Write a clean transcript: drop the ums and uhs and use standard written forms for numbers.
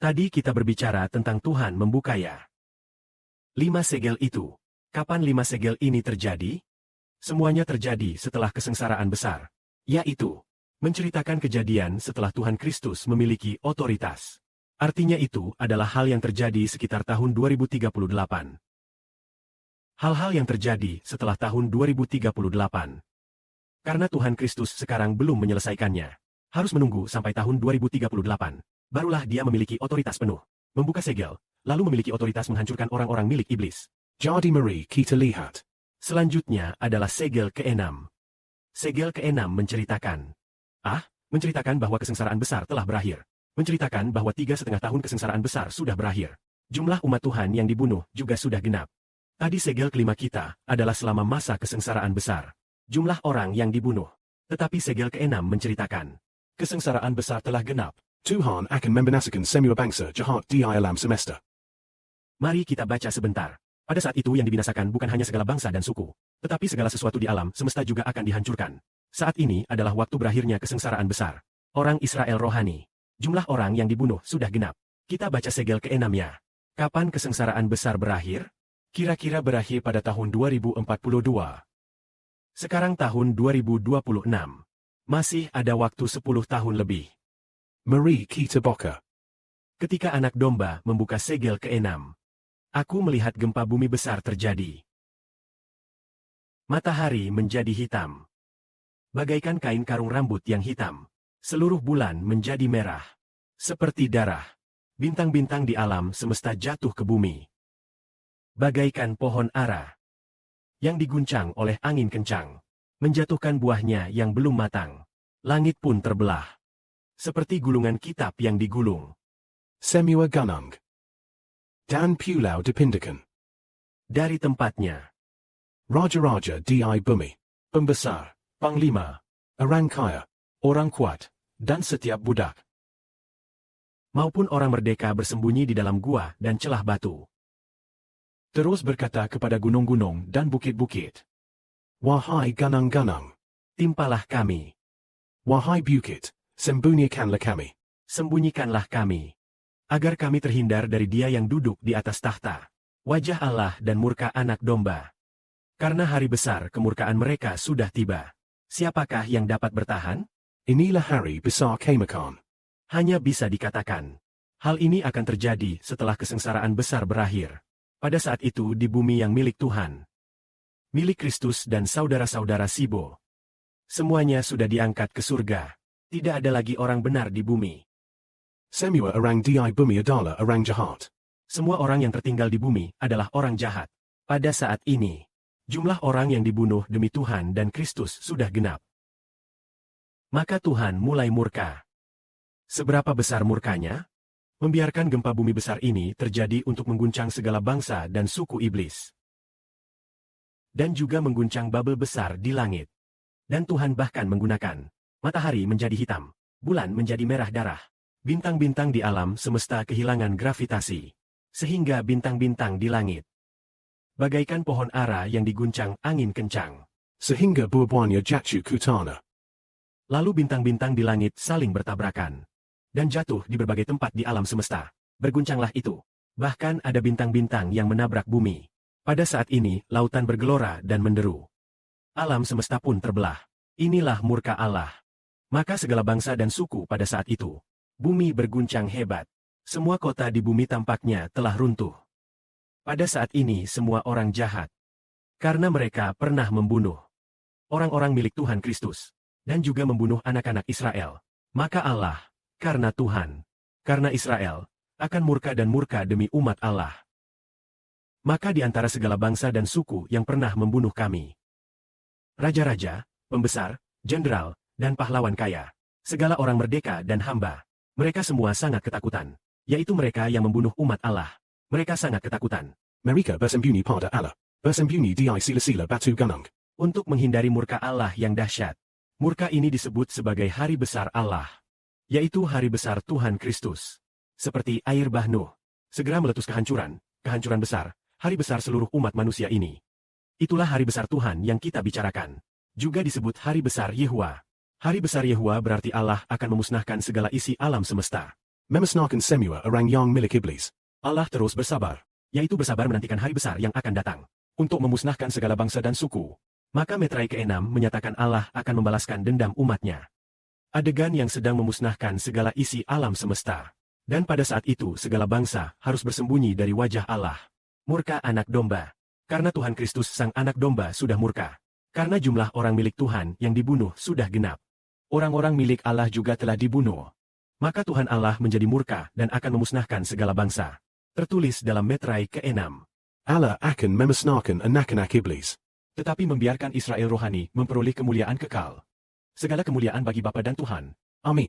Tadi kita berbicara tentang Tuhan membuka ya. 5 segel itu. Kapan 5 segel ini terjadi? Semuanya terjadi setelah kesengsaraan besar. Yaitu, menceritakan kejadian setelah Tuhan Kristus memiliki otoritas. Artinya itu adalah hal yang terjadi sekitar tahun 2038. Hal-hal yang terjadi setelah tahun 2038. Karena Tuhan Kristus sekarang belum menyelesaikannya. Harus menunggu sampai tahun 2038. Barulah dia memiliki otoritas penuh. Membuka segel, lalu memiliki otoritas menghancurkan orang-orang milik iblis. Jadi mari kita lihat. Selanjutnya adalah segel ke-6. Segel ke-6 menceritakan. Menceritakan bahwa kesengsaraan besar telah berakhir. Menceritakan bahwa 3,5 tahun kesengsaraan besar sudah berakhir. Jumlah umat Tuhan yang dibunuh juga sudah genap. Tadi segel kelima kita adalah selama masa kesengsaraan besar. Jumlah orang yang dibunuh. Tetapi segel ke-6 menceritakan. Kesengsaraan besar telah genap. Tuhan akan membinasakan semua bangsa jahat di alam semesta. Mari kita baca sebentar. Pada saat itu yang dibinasakan bukan hanya segala bangsa dan suku, tetapi segala sesuatu di alam semesta juga akan dihancurkan. Saat ini adalah waktu berakhirnya kesengsaraan besar. Orang Israel rohani. Jumlah orang yang dibunuh sudah genap. Kita baca segel ke-6-nya. Kapan kesengsaraan besar berakhir? Kira-kira berakhir pada tahun 2042. Sekarang tahun 2026. Masih ada waktu 10 tahun lebih. Mari kita buka. Ketika anak domba membuka segel ke-6, aku melihat gempa bumi besar terjadi. Matahari menjadi hitam. Bagaikan kain karung rambut yang hitam. Seluruh bulan menjadi merah. Seperti darah. Bintang-bintang di alam semesta jatuh ke bumi. Bagaikan pohon ara. Yang diguncang oleh angin kencang. Menjatuhkan buahnya yang belum matang. Langit pun terbelah. Seperti gulungan kitab yang digulung. Semua ganang. Dan pulau dipindahkan. Dari tempatnya. Raja-raja di bumi. Pembesar, panglima, orang kaya, orang kuat, dan setiap budak. Maupun orang merdeka bersembunyi di dalam gua dan celah batu. Terus berkata kepada gunung-gunung dan bukit-bukit. Wahai ganang-ganang. Timpalah kami. Wahai bukit. Sembunyikanlah kami. Sembunyikanlah kami. Agar kami terhindar dari Dia yang duduk di atas tahta. Wajah Allah dan murka anak domba. Karena hari besar kemurkaan mereka sudah tiba. Siapakah yang dapat bertahan? Inilah hari besar kemakan. Hanya bisa dikatakan. Hal ini akan terjadi setelah kesengsaraan besar berakhir. Pada saat itu di bumi yang milik Tuhan. Milik Kristus dan saudara-saudara Sibo. Semuanya sudah diangkat ke surga. Tidak ada lagi orang benar di bumi. Semua orang di bumi adalah orang jahat. Semua orang yang tertinggal di bumi adalah orang jahat. Pada saat ini, jumlah orang yang dibunuh demi Tuhan dan Kristus sudah genap. Maka Tuhan mulai murka. Seberapa besar murkanya? Membiarkan gempa bumi besar ini terjadi untuk mengguncang segala bangsa dan suku iblis. Dan juga mengguncang Babel besar di langit. Dan Tuhan bahkan menggunakan matahari menjadi hitam, bulan menjadi merah darah. Bintang-bintang di alam semesta kehilangan gravitasi. Sehingga bintang-bintang di langit. Bagaikan pohon ara yang diguncang angin kencang. Sehingga buah-buahnya jatuh ke tanah. Lalu bintang-bintang di langit saling bertabrakan. Dan jatuh di berbagai tempat di alam semesta. Berguncanglah itu. Bahkan ada bintang-bintang yang menabrak bumi. Pada saat ini, lautan bergelora dan menderu. Alam semesta pun terbelah. Inilah murka Allah. Maka segala bangsa dan suku pada saat itu. Bumi berguncang hebat. Semua kota di bumi tampaknya telah runtuh. Pada saat ini semua orang jahat. Karena mereka pernah membunuh orang-orang milik Tuhan Kristus. Dan juga membunuh anak-anak Israel. Maka Allah, karena Tuhan, karena Israel, akan murka dan murka demi umat Allah. Maka di antara segala bangsa dan suku yang pernah membunuh kami. Raja-raja, pembesar, jenderal, dan pahlawan kaya, segala orang merdeka dan hamba, mereka semua sangat ketakutan, yaitu mereka yang membunuh umat Allah. Mereka sangat ketakutan. Mereka bersembunyi pada Allah, bersembunyi di sila-sila batu ganang. Untuk menghindari murka Allah yang dahsyat. Murka ini disebut sebagai hari besar Allah, yaitu hari besar Tuhan Kristus. Seperti air bah Nuh, segera meletus kehancuran besar, hari besar seluruh umat manusia ini. Itulah hari besar Tuhan yang kita bicarakan. Juga disebut hari besar Yehuwa. Hari besar Yehuwa berarti Allah akan memusnahkan segala isi alam semesta. memusnahkan semua orang yang milik iblis. Allah terus bersabar, yaitu bersabar menantikan hari besar yang akan datang, untuk memusnahkan segala bangsa dan suku. Maka Metrai ke-6 menyatakan Allah akan membalaskan dendam umatnya. Adegan yang sedang memusnahkan segala isi alam semesta. Dan pada saat itu segala bangsa harus bersembunyi dari wajah Allah. Murka anak domba. Karena Tuhan Kristus sang anak domba sudah murka. Karena jumlah orang milik Tuhan yang dibunuh sudah genap. Orang-orang milik Allah juga telah dibunuh. Maka Tuhan Allah menjadi murka dan akan memusnahkan segala bangsa. Tertulis dalam Metrai ke-6. Allah akan memusnahkan anak-anak iblis. Tetapi membiarkan Israel rohani memperoleh kemuliaan kekal. Segala kemuliaan bagi Bapa dan Tuhan. Amin.